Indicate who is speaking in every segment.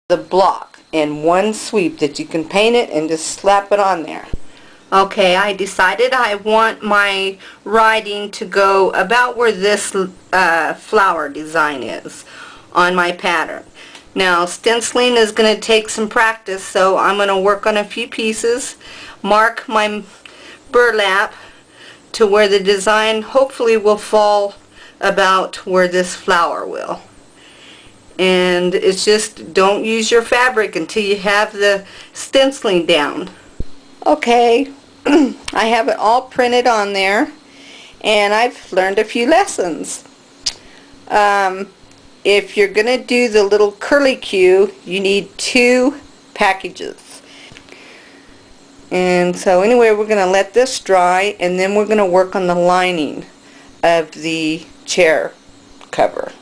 Speaker 1: the block in one sweep that you can paint it and just slap it on there. Okay, I decided I want my writing to go about where this flower design is on my pattern. Now, stenciling is going to take some practice, so I'm going to work on a few pieces, mark my burlap to where the design hopefully will fall about where this flower will. And it's just, don't use your fabric until you have the stenciling down. Okay, I have it all printed on there, and I've learned a few lessons. If you're going to do the little curlicue, you need 2 packages. And so anyway, we're going to let this dry, and then we're going to work on the lining of the chair cover.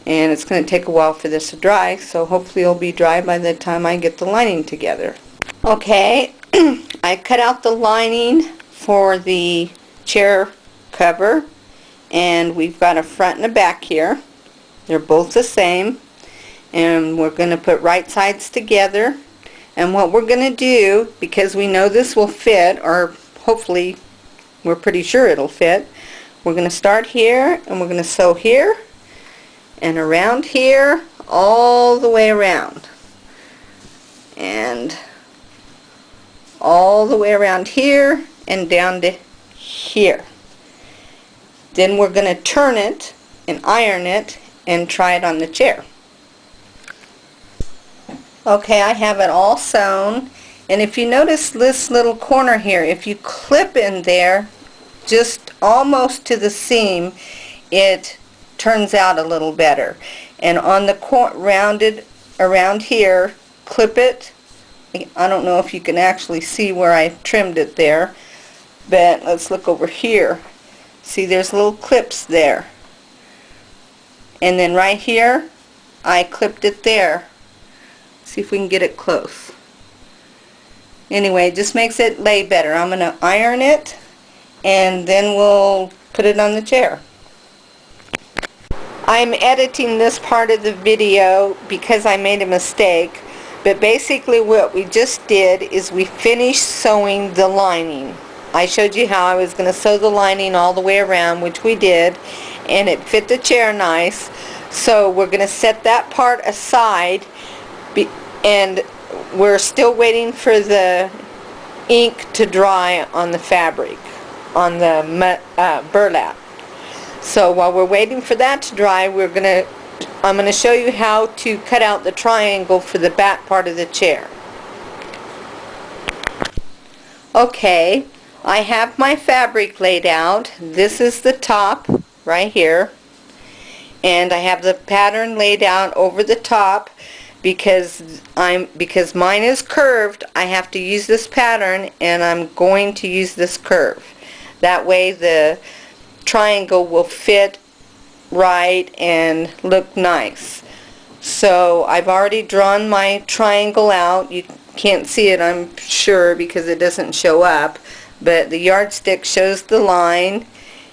Speaker 1: And it's going to take a while for this to dry, so hopefully it'll be dry by the time I get the lining together. Okay, I cut out the lining for the chair cover, and we've got a front and a back here. They're both the same, and we're going to put right sides together. And what we're going to do, because we know this will fit, or hopefully we're pretty sure it'll fit, we're going to start here, and we're going to sew here and around here, all the way around, and all the way around here and down to here. Then we're going to turn it and iron it and try it on the chair. Okay, I have it all sewn, and if you notice this little corner here, if you clip in there just almost to the seam, it turns out a little better. And on the rounded around here, clip it. I don't know if you can actually see where I trimmed it there, but let's look over here. See, there's little clips there. And then right here, I clipped it there. See if we can get it close. Anyway, it just makes it lay better. I'm going to iron it, and then we'll put it on the chair. I'm editing this part of the video because I made a mistake, but basically what we just did is we finished sewing the lining. I showed you how I was going to sew the lining all the way around, which we did, and it fit the chair nice. So we're going to set that part aside, and we're still waiting for the ink to dry on the fabric, on the burlap. So while we're waiting for that to dry, I'm going to show you how to cut out the triangle for the back part of the chair. Okay, I have my fabric laid out. This is the top right here, and I have the pattern laid out over the top. Because mine is curved, I have to use this pattern, and I'm going to use this curve. That way the triangle will fit right and look nice. So I've already drawn my triangle out. You can't see it, I'm sure, because it doesn't show up, but the yardstick shows the line,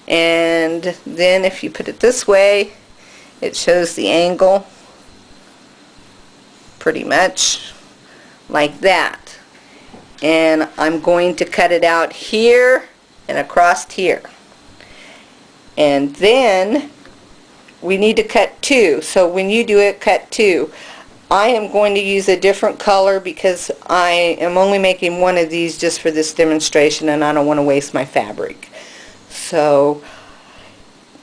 Speaker 1: and then if you put it this way, it shows the angle pretty much like that. And I'm going to cut it out here and across here. And then we need to cut 2. So when you do it, cut 2. I am going to use a different color because I am only making one of these just for this demonstration, and I don't want to waste my fabric. So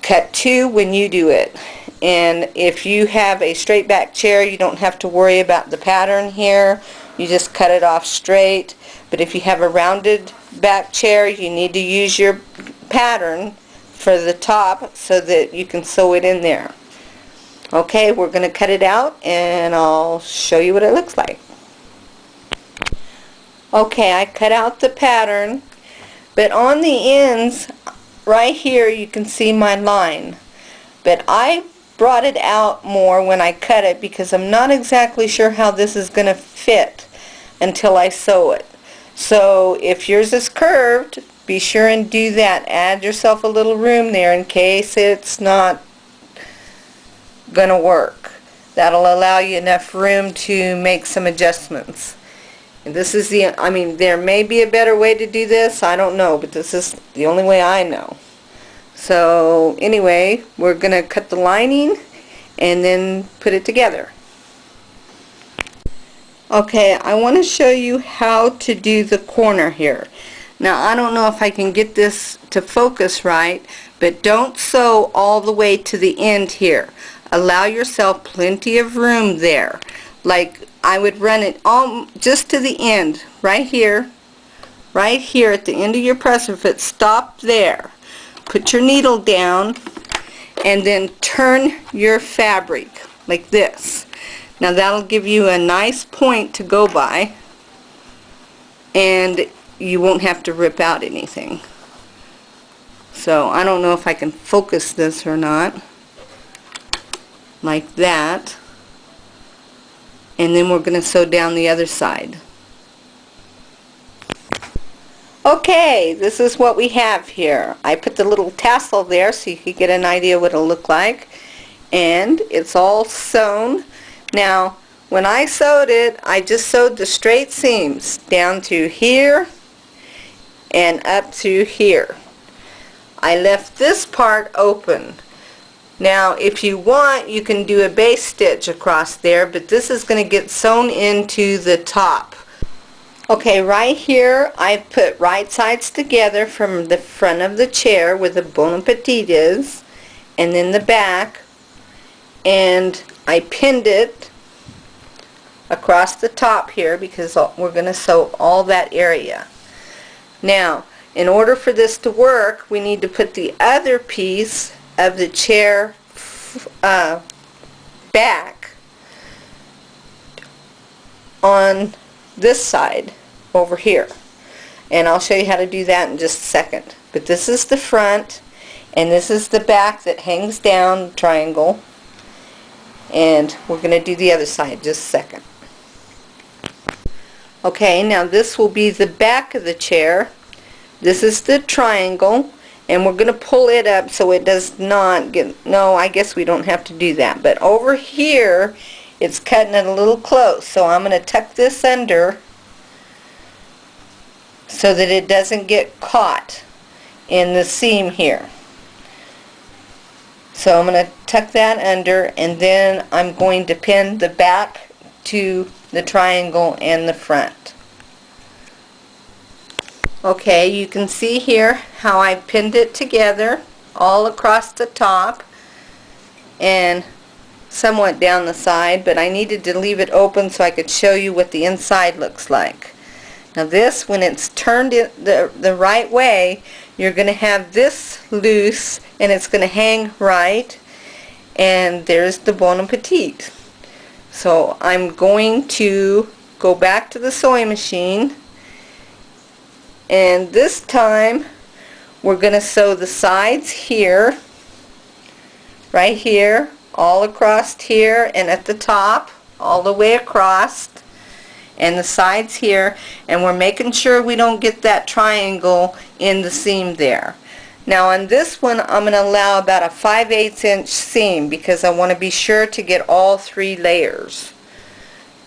Speaker 1: cut 2 when you do it. And if you have a straight back chair, you don't have to worry about the pattern here. You just cut it off straight. But if you have a rounded back chair, you need to use your pattern for the top so that you can sew it in there. Okay, we're going to cut it out, and I'll show you what it looks like. Okay, I cut out the pattern, but on the ends right here you can see my line. But I brought it out more when I cut it because I'm not exactly sure how this is going to fit until I sew it. So if yours is curved, be sure and do that. Add yourself a little room there in case it's not going to work. That'll allow you enough room to make some adjustments. And this is there may be a better way to do this, I don't know, but this is the only way I know. So anyway, we're going to cut the lining and then put it together. Okay, I want to show you how to do the corner here. Now I don't know if I can get this to focus right, but don't sew all the way to the end here. Allow yourself plenty of room there. Like I would run it all just to the end, right here at the end of your presser foot. Stop there. Put your needle down and then turn your fabric like this. Now that'll give you a nice point to go by, and you won't have to rip out anything. So I don't know if I can focus this or not. Like that. And then we're going to sew down the other side. Okay, this is what we have here. I put the little tassel there so you could get an idea what it'll look like. And it's all sewn. Now, when I sewed it, I just sewed the straight seams down through here and up through here. I left this part open. Now, if you want, you can do a base stitch across there, but this is going to get sewn into the top. Okay, right here, I've put right sides together from the front of the chair where the bon appetit is, and then the back, and I pinned it across the top here because we're going to sew all that area. Now, in order for this to work, we need to put the other piece of the chair back on this side over here. And I'll show you how to do that in just a second. But this is the front, and this is the back that hangs down, triangle. And we're going to do the other side just a second. Okay, now this will be the back of the chair. This is the triangle, and we're going to pull it up so it does not get, no, I guess we don't have to do that. But over here, it's cutting it a little close, so I'm going to tuck this under so that it doesn't get caught in the seam here. So I'm going to tuck that under, and then I'm going to pin the back to the triangle and the front. Okay, you can see here how I pinned it together all across the top and somewhat down the side, but I needed to leave it open so I could show you what the inside looks like. Now this, when it's turned the right way, you're going to have this loose and it's going to hang right, and there's the bon appetit. So I'm going to go back to the sewing machine, and this time we're going to sew the sides here, right here, all across here, and at the top, all the way across, and the sides here, and we're making sure we don't get that triangle in the seam there. Now on this one, I'm going to allow about a 5/8 inch seam because I want to be sure to get all 3 layers,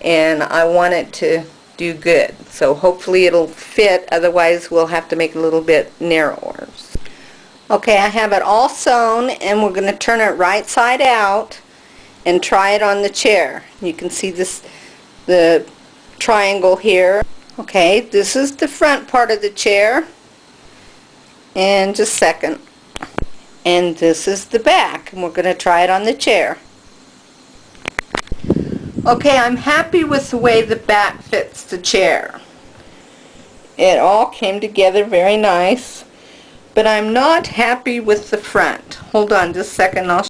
Speaker 1: and I want it to do good. So hopefully it'll fit, otherwise we'll have to make it a little bit narrower. Okay, I have it all sewn, and we're going to turn it right side out and try it on the chair. You can see this, the triangle here. Okay, this is the front part of the chair, and just a second, and this is the back, and we're going to try it on the chair. Okay, I'm happy with the way the back fits the chair. It all came together very nice, but I'm not happy with the front. Hold on just a second, I'll